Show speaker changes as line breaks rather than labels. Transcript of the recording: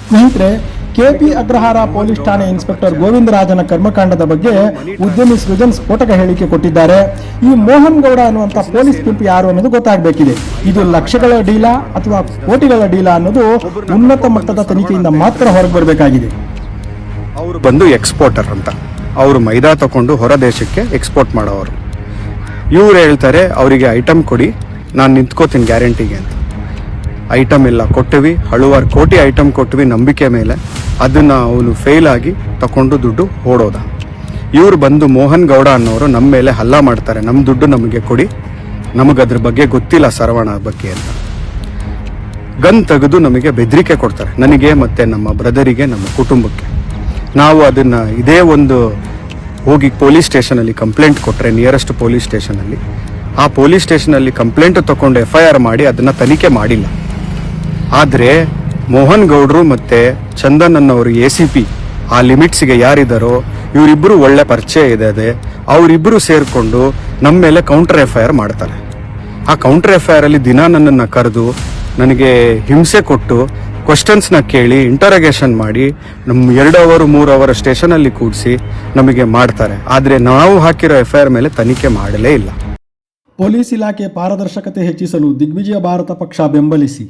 ಸ್ನೇಹಿತರೆ, KP Agrahara police ಠಾಣೆ inspector ಗೋವಿಂದರಾಜನ ಕರ್ಮಕಾಂಡದ ಬಗ್ಗೆ ಉದ್ಯಮಿ ಸೃಜನ್ ಸ್ಫೋಟಕ ಹೇಳಿಕೆ ಕೊಟ್ಟಿದ್ದಾರೆ. ಈ ಮೋಹನ್ ಗೌಡ ಅನ್ನುವಂಥ ಪೊಲೀಸ್ ಪಿಂಪ್ ಯಾರು ಅನ್ನೋದು ಗೊತ್ತಾಗಬೇಕಿದೆ. ಇದು ಲಕ್ಷಗಳ ಡೀಲಾ ಅಥವಾ ಕೋಟಿಗಳ ಡೀಲಾ ಅನ್ನೋದು ಉನ್ನತ ಮಟ್ಟದ ತನಿಖೆಯಿಂದ ಮಾತ್ರ ಹೊರಗೆ ಬರಬೇಕಾಗಿದೆ.
ಅವರು ಬಂದು ಎಕ್ಸ್ಪೋರ್ಟರ್ ಅಂತ, ಅವರು ಮೈದಾ ತಗೊಂಡು ಹೊರ ದೇಶಕ್ಕೆ ಎಕ್ಸ್ಪೋರ್ಟ್ ಮಾಡೋರು. ಇವ್ರು ಹೇಳ್ತಾರೆ ಅವರಿಗೆ ಐಟಮ್ ಕೊಡಿ, ನಾನು ನಿಂತ್ಕೋತೀನಿ ಗ್ಯಾರಂಟಿಗೆ ಅಂತ. ಐಟಮ್ ಎಲ್ಲ ಕೊಟ್ಟಿವಿ, ಹಲವಾರು ಕೋಟಿ ಐಟಮ್ ಕೊಟ್ಟಿವಿ ನಂಬಿಕೆ ಮೇಲೆ. ಅದನ್ನು ಅವನು ಫೇಲ್ ಆಗಿ ತಗೊಂಡು ದುಡ್ಡು ಓಡೋದ. ಇವ್ರು ಬಂದು ಮೋಹನ್ ಗೌಡ ಅನ್ನೋರು ನಮ್ಮ ಮೇಲೆ ಹಲ್ಲೆ ಮಾಡ್ತಾರೆ, ನಮ್ಮ ದುಡ್ಡು ನಮಗೆ ಕೊಡಿ, ನಮಗದ್ರ ಬಗ್ಗೆ ಗೊತ್ತಿಲ್ಲ ಸರವಣ ಬಗ್ಗೆ ಅಂತ. ಗನ್ ತೆಗೆದು ನಮಗೆ ಬೆದರಿಕೆ ಕೊಡ್ತಾರೆ, ನನಗೆ ಮತ್ತು ನಮ್ಮ ಬ್ರದರಿಗೆ, ನಮ್ಮ ಕುಟುಂಬಕ್ಕೆ. ನಾವು ಅದನ್ನು ಇದೇ ಒಂದು ಹೋಗಿ ಪೊಲೀಸ್ ಸ್ಟೇಷನಲ್ಲಿ ಕಂಪ್ಲೇಂಟ್ ಕೊಟ್ಟರೆ, ನಿಯರೆಸ್ಟ್ ಪೊಲೀಸ್ ಸ್ಟೇಷನಲ್ಲಿ, ಆ ಪೊಲೀಸ್ ಸ್ಟೇಷನಲ್ಲಿ ಕಂಪ್ಲೇಂಟ್ ತಗೊಂಡು FIR ಮಾಡಿ ಅದನ್ನು ತನಿಖೆ ಮಾಡಿಲ್ಲ. ಆದರೆ ಮೋಹನ್ ಗೌಡ್ರು ಮತ್ತು ಚಂದನ್ ಅನ್ನೋರು ACP ಆ ಲಿಮಿಟ್ಸ್ಗೆ ಯಾರಿದ್ದಾರೋ ಇವರಿಬ್ಬರು ಒಳ್ಳೆ ಪರಿಚಯ ಇದೆ. ಅವರಿಬ್ಬರು ಸೇರಿಕೊಂಡು ನಮ್ಮ ಮೇಲೆ ಕೌಂಟರ್ FIR ಮಾಡ್ತಾರೆ. ಆ ಕೌಂಟರ್ FIR ಅಲ್ಲಿ ದಿನ ನನ್ನನ್ನು ಕರೆದು ನನಗೆ ಹಿಂಸೆ ಕೊಟ್ಟು ಕ್ವಶನ್ಸ್ನ ಕೇಳಿ ಇಂಟರೋಗೇಷನ್ ಮಾಡಿ ನಮ್ಮ 2 ಅವರ್ 3 ಅವರ್ ಸ್ಟೇಷನಲ್ಲಿ ಕೂಡಿಸಿ ನಮಗೆ ಮಾಡ್ತಾರೆ. ಆದರೆ ನಾವು ಹಾಕಿರೋ FIR ಮೇಲೆ ತನಿಖೆ ಮಾಡಲೇ ಇಲ್ಲ.
ಪೊಲೀಸ್ ಇಲಾಖೆ ಪಾರದರ್ಶಕತೆ ಹೆಚ್ಚಿಸಲು ದಿಗ್ವಿಜಯ ಭಾರತ ಪಕ್ಷ ಬೆಂಬಲಿಸಿ.